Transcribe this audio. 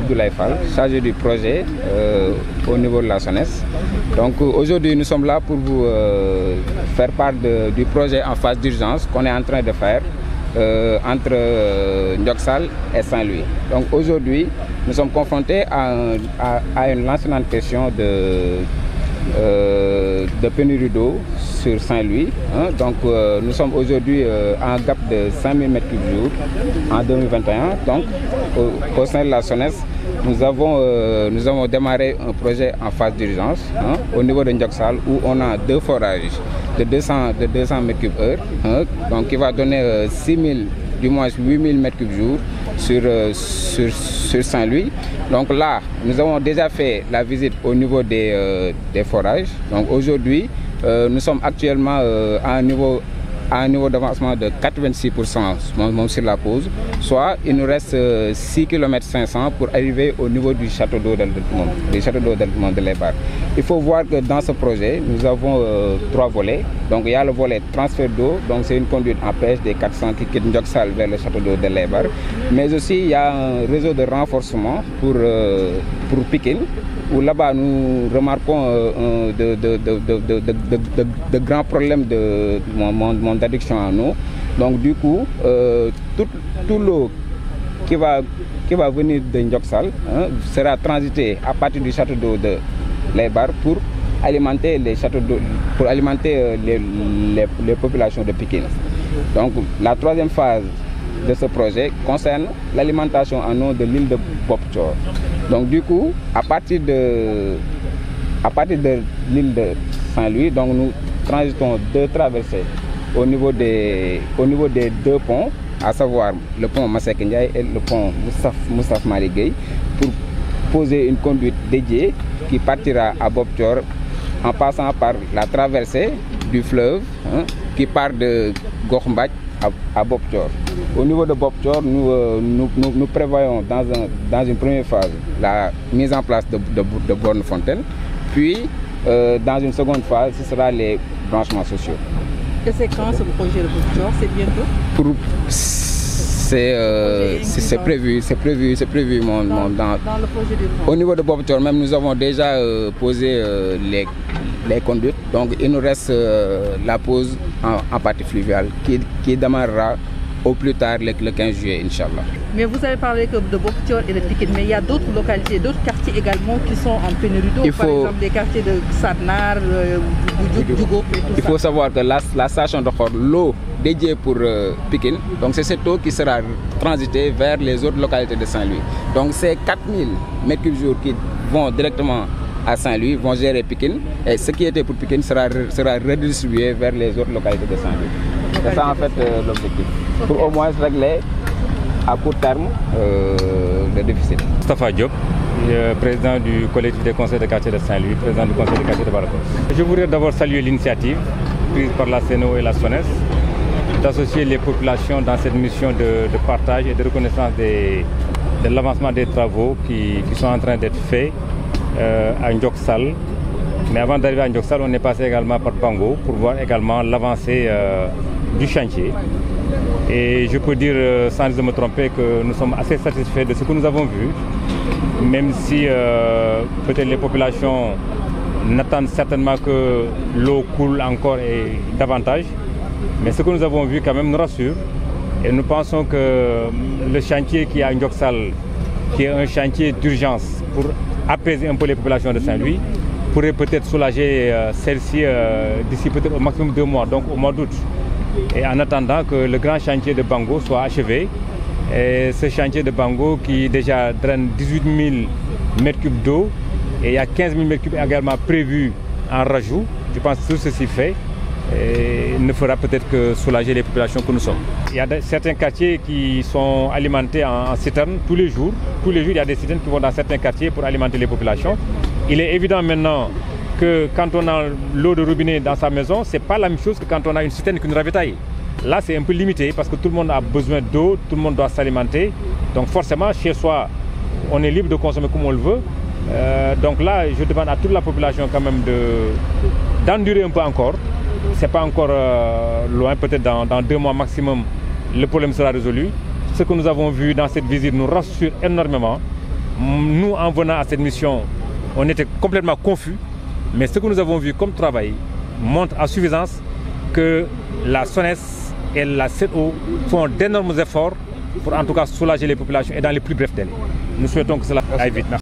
Abdoulaye Fall, chargé du projet au niveau de la SONES. Donc aujourd'hui nous sommes là pour vous faire part du projet en phase d'urgence qu'on est en train de faire entre Ndioksal et Saint-Louis. Donc aujourd'hui nous sommes confrontés à une lancinante question de pénurie d'eau sur Saint-Louis. Donc nous sommes aujourd'hui en gap de 5000 m3 jour en 2021. Donc au sein de la SONES, nous avons démarré un projet en phase d'urgence au niveau de Ndioksal où on a deux forages de 200 m3/h, donc qui va donner 8000 m3 jour sur Saint-Louis. Donc là, nous avons déjà fait la visite au niveau des forages. Donc aujourd'hui, nous sommes actuellement à un niveau d'avancement de 86% sur la pause, soit il nous reste 6 km 500 pour arriver au niveau du château d'eau de l'Ebar. Il faut voir que dans ce projet, nous avons 3 volets. Donc il y a le volet transfert d'eau, donc c'est une conduite en pêche des 400 qui quitte Ndioksal vers le château d'eau de l'Ebar. Mais aussi il y a un réseau de renforcement pour Pikine, où là-bas nous remarquons de grands problèmes d'adduction en eau. Donc du coup, tout l'eau qui va venir de Ndioksal sera transitée à partir du château d'eau de l'Ebar pour alimenter les châteaux d'eau, pour alimenter les populations de Pikine. Donc la troisième phase de ce projet concerne l'alimentation en eau de l'île de Bob Thior. Donc du coup, à partir de l'île de Saint-Louis, donc nous transitons 2 traversées au niveau des 2 ponts, à savoir le pont Masseck Ndiaye et le pont Moustapha Malick Gueye, pour poser une conduite dédiée qui partira à Bob Thior en passant par la traversée du fleuve qui part de Gokh Mbadj à Bob Thior. Au niveau de Bob Thior, nous prévoyons dans une première phase la mise en place de bornes fontaines, puis dans une seconde phase, ce sera les branchements sociaux. Et c'est quand ce projet de Bob Thior? C'est bientôt? C'est prévu dans le projet d'urgence. Au niveau de Bob Thior même, nous avons déjà posé les conduites. Donc il nous reste la pose en partie fluviale qui démarrera au plus tard le 15 juillet, Inch'Allah. Mais vous avez parlé de Bob Thior et de Pikine, mais il y a d'autres localités, d'autres quartiers également qui sont en pénurie d'eau, par exemple les quartiers de Sarnar, Djougop et tout ça. Il faut savoir que la station de Khor, l'eau dédiée pour Pikine, donc c'est cette eau qui sera transitée vers les autres localités de Saint-Louis. Donc ces 4000 m3 qui vont directement à Saint-Louis vont gérer Pikine, et ce qui était pour Pikine sera redistribué vers les autres localités de Saint-Louis. C'est ça en fait l'objectif, pour au moins régler à court terme le déficit. Moustapha Diop, président du collectif des conseils de quartier de Saint-Louis, président du conseil de quartier de Baracos. Je voudrais d'abord saluer l'initiative prise par la CNO et la SONES d'associer les populations dans cette mission de partage et de reconnaissance de l'avancement des travaux qui sont en train d'être faits à Ndioksal. Mais avant d'arriver à Ndioksal, on est passé également par Bango pour voir également l'avancée du chantier. Et je peux dire, sans me tromper, que nous sommes assez satisfaits de ce que nous avons vu, même si peut-être les populations n'attendent certainement que l'eau coule encore et davantage. Mais ce que nous avons vu quand même nous rassure. Et nous pensons que le chantier qui est à Ndioksal, qui est un chantier d'urgence pour apaiser un peu les populations de Saint-Louis, pourrait peut-être soulager celle-ci d'ici peut-être au maximum 2 mois, donc au mois d'août. Et en attendant que le grand chantier de Bango soit achevé, et ce chantier de Bango qui déjà draine 18 000 m3 d'eau, et il y a 15 000 m3 également prévus en rajout, je pense que tout ceci fait, et ne fera peut-être que soulager les populations que nous sommes. Il y a certains quartiers qui sont alimentés en citernes tous les jours. Tous les jours, il y a des citernes qui vont dans certains quartiers pour alimenter les populations. Il est évident maintenant que quand on a l'eau de robinet dans sa maison, ce n'est pas la même chose que quand on a une citerne qui nous ravitaille. Là, c'est un peu limité parce que tout le monde a besoin d'eau, tout le monde doit s'alimenter. Donc forcément, chez soi, on est libre de consommer comme on le veut. Donc là, je demande à toute la population quand même d'endurer un peu encore. Ce n'est pas encore loin, peut-être dans 2 mois maximum, le problème sera résolu. Ce que nous avons vu dans cette visite nous rassure énormément. Nous, en venant à cette mission, on était complètement confus, mais ce que nous avons vu comme travail montre à suffisance que la SONES et la CEDO font d'énormes efforts pour en tout cas soulager les populations et dans les plus brefs délais. Nous souhaitons que cela aille vite.